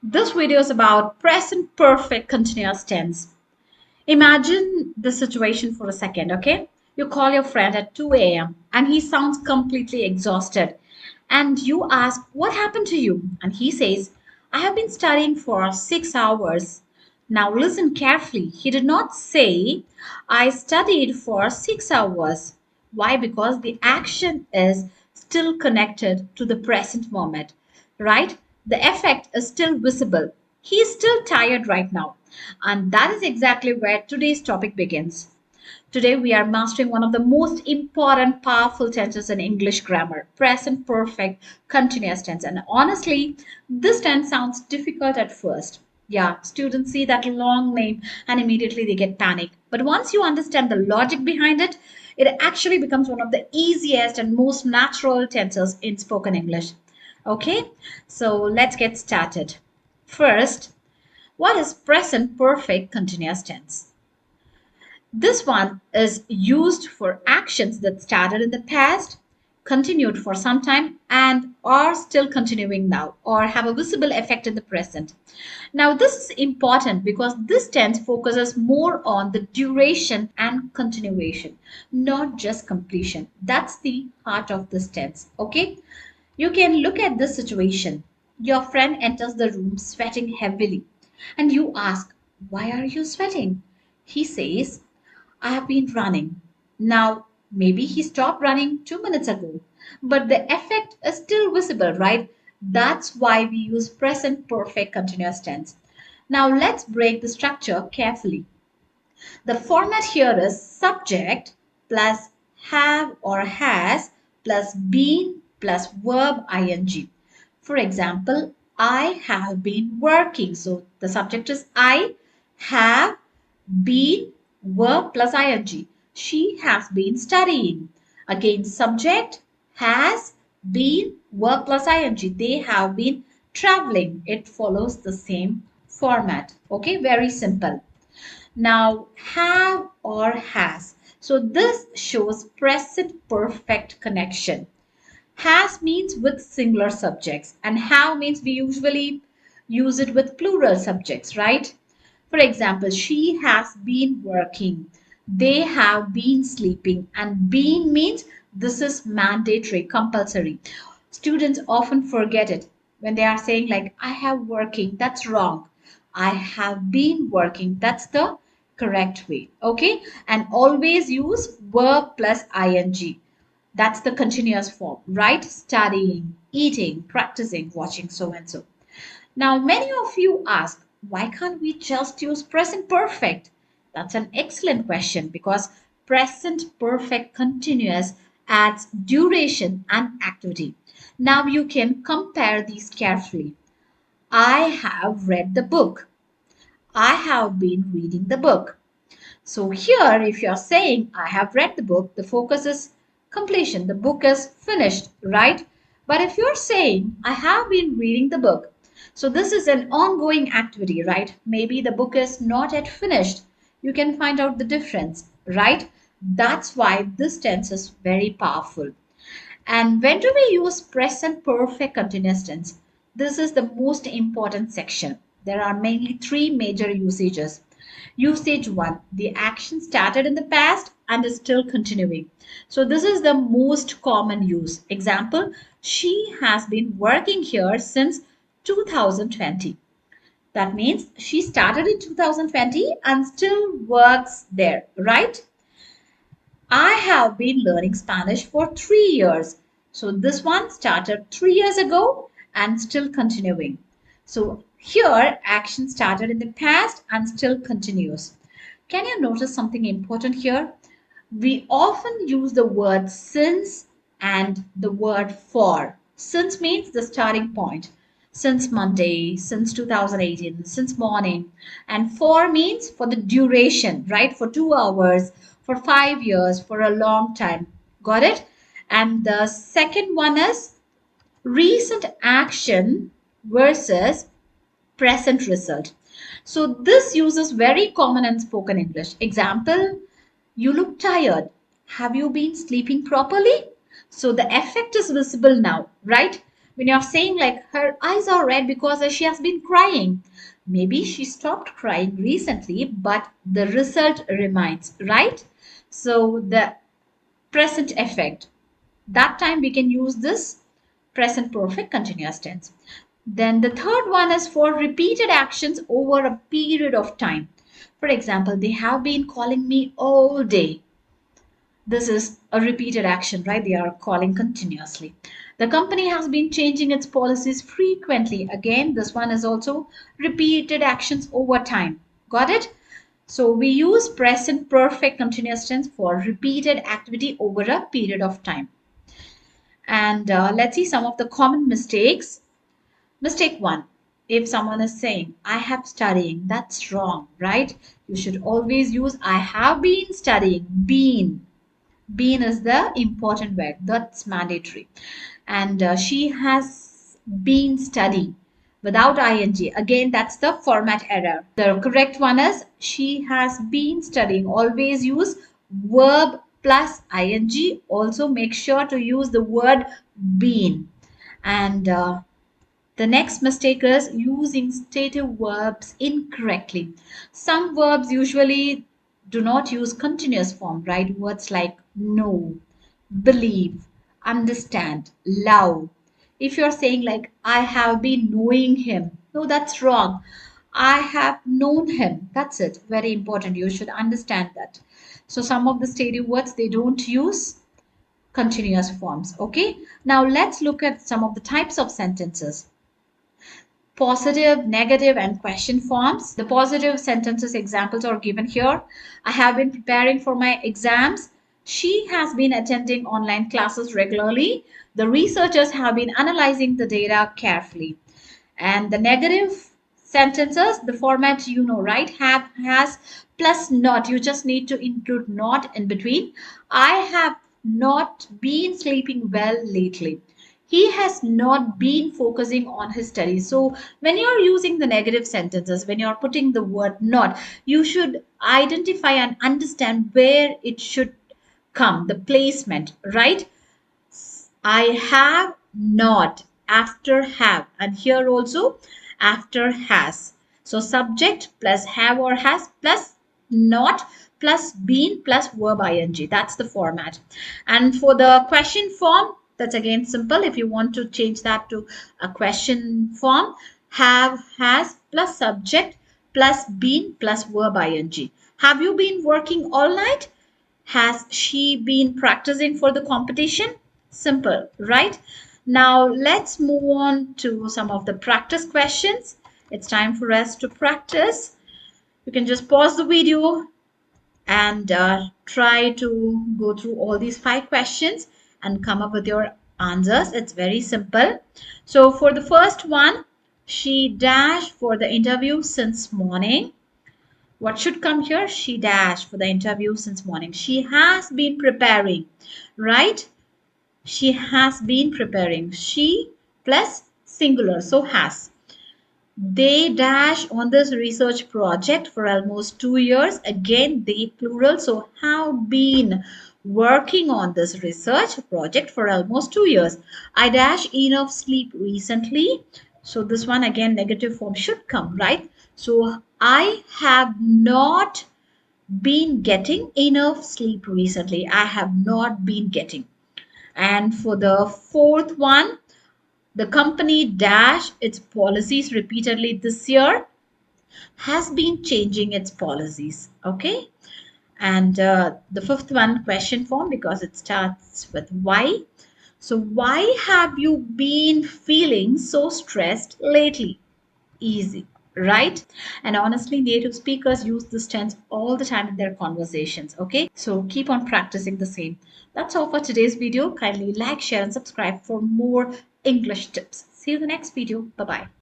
This video is about present perfect continuous tense. Imagine the situation for a second, okay? You call your friend at 2 a.m. and he sounds completely exhausted. And you ask, "What happened to you?" And he says, "I have been studying for 6 hours." Now listen carefully. He did not say, "I studied for 6 hours." Why? Because the action is still connected to the present moment, right? The effect is still visible. He is still tired right now. And that is exactly where today's topic begins. Today, we are mastering one of the most important, powerful tenses in English grammar, present perfect continuous tense. And honestly, this tense sounds difficult at first. Yeah, students see that long name and immediately they get panicked. But once you understand the logic behind it, it actually becomes one of the easiest and most natural tenses in spoken English. Okay, so let's get started. First, what is present perfect continuous tense? This one is used for actions that started in the past, continued for some time, and are still continuing now or have a visible effect in the present. Now, this is important because this tense focuses more on the duration and continuation, not just completion. That's the heart of this tense. Okay? You can look at this situation. Your friend enters the room sweating heavily, and you ask, "Why are you sweating?" He says, "I have been running." Now, maybe he stopped running 2 minutes ago, but the effect is still visible, right? That's why we use present perfect continuous tense. Now, let's break the structure carefully. The format here is subject plus have or has plus been plus verb ing. For example, I have been working. So the subject is I, have been, verb plus ing. She has been studying. Again, subject has been, verb plus ing. They have been traveling. It follows the same format. Okay, very simple. Now, have or has. So this shows present perfect connection. Has means with singular subjects, and have means we usually use it with plural subjects, right? For example, she has been working, they have been sleeping, and been means this is mandatory, compulsory. Students often forget it when they are saying, like, "I have working." That's wrong. "I have been working." That's the correct way. Okay. And always use verb plus ing. That's the continuous form, right? Studying, eating, practicing, watching, so and so. Now, many of you ask, why can't we just use present perfect? That's an excellent question because present perfect continuous adds duration and activity. Now, you can compare these carefully. I have read the book. I have been reading the book. So here, if you're saying, "I have read the book," the focus is completion. The book is finished, right? But if you're saying, "I have been reading the book," so this is an ongoing activity, right? Maybe the book is not yet finished. You can find out the difference, right? That's why this tense is very powerful. And when do we use present perfect continuous tense? This is the most important section. There are mainly three major usages. Usage 1, the action started in the past and is still continuing. So this is the most common use. Example, she has been working here since 2020. That means she started in 2020 and still works there, right? I have been learning Spanish for 3 years. So this one started 3 years ago and still continuing. So here, action started in the past and still continues. Can you notice something important here? We often use the word since and the word for. Since means the starting point. Since Monday, since 2018, since morning. And for means for the duration, right? For 2 hours, for 5 years, for a long time. Got it? And the second one is recent action versus present result. So this use is very common in spoken English. Example, you look tired. Have you been sleeping properly? So the effect is visible now, right? When you're saying like her eyes are red because she has been crying, maybe she stopped crying recently, but the result remains, right? So the present effect, that time we can use this present perfect continuous tense. Then the third one is for repeated actions over a period of time. For example, they have been calling me all day. This is a repeated action, right? They are calling continuously. The company has been changing its policies frequently. Again, this one is also repeated actions over time. Got it? So we use present perfect continuous tense for repeated activity over a period of time. And let's see some of the common mistakes. Mistake one. If someone is saying, I have studying, that's wrong, right? You should always use I have been studying, been. Been is the important word. That's mandatory. And she has been studying without ing. Again, that's the format error. The correct one is she has been studying. Always use verb plus ing. Also, make sure to use the word been. And the next mistake is using stative verbs incorrectly. Some verbs usually do not use continuous form, right? Words like know, believe, understand, love. If you're saying like I have been knowing him, no, that's wrong. I have known him. That's it. Very important. You should understand that. So some of the stative words they don't use continuous forms. Okay. Now let's look at some of the types of sentences: positive, negative, and question forms. The positive sentences examples are given here. I have been preparing for my exams. She has been attending online classes regularly. The researchers have been analyzing the data carefully. And the negative sentences, the format you know, right? Have, has, plus not. You just need to include not in between. I have not been sleeping well lately. He has not been focusing on his studies. So when you're using the negative sentences, when you're putting the word not, you should identify and understand where it should come, the placement, right? I have not after have, and here also after has. So subject plus have or has plus not plus been plus verb ing. That's the format. And for the question form, that's again simple. If you want to change that to a question form, have, has plus subject plus been plus verb ing. Have you been working all night? Has she been practicing for the competition? Simple, right? Now let's move on to some of the practice questions. It's time for us to practice. You can just pause the video and try to go through all these 5 questions and come up with your answers. It's very simple. So for the first one, she dashed for the interview since morning. What should come here? She dashed for the interview since morning. She has been preparing, right? She has been preparing. She plus singular, so has. They dash on this research project for almost 2 years. Again, they plural, so have been working on this research project for almost 2 years. I dash enough sleep recently. So this one again, negative form should come, right? So I have not been getting enough sleep recently. I have not been getting. And for the fourth one, the company dash its policies repeatedly this year, has been changing its policies. Okay. And the fifth one, question form, because it starts with why. So, why have you been feeling so stressed lately? Easy, right? And honestly, native speakers use this tense all the time in their conversations. Okay. So, keep on practicing the same. That's all for today's video. Kindly like, share, and subscribe for more English tips. See you in the next video. Bye bye.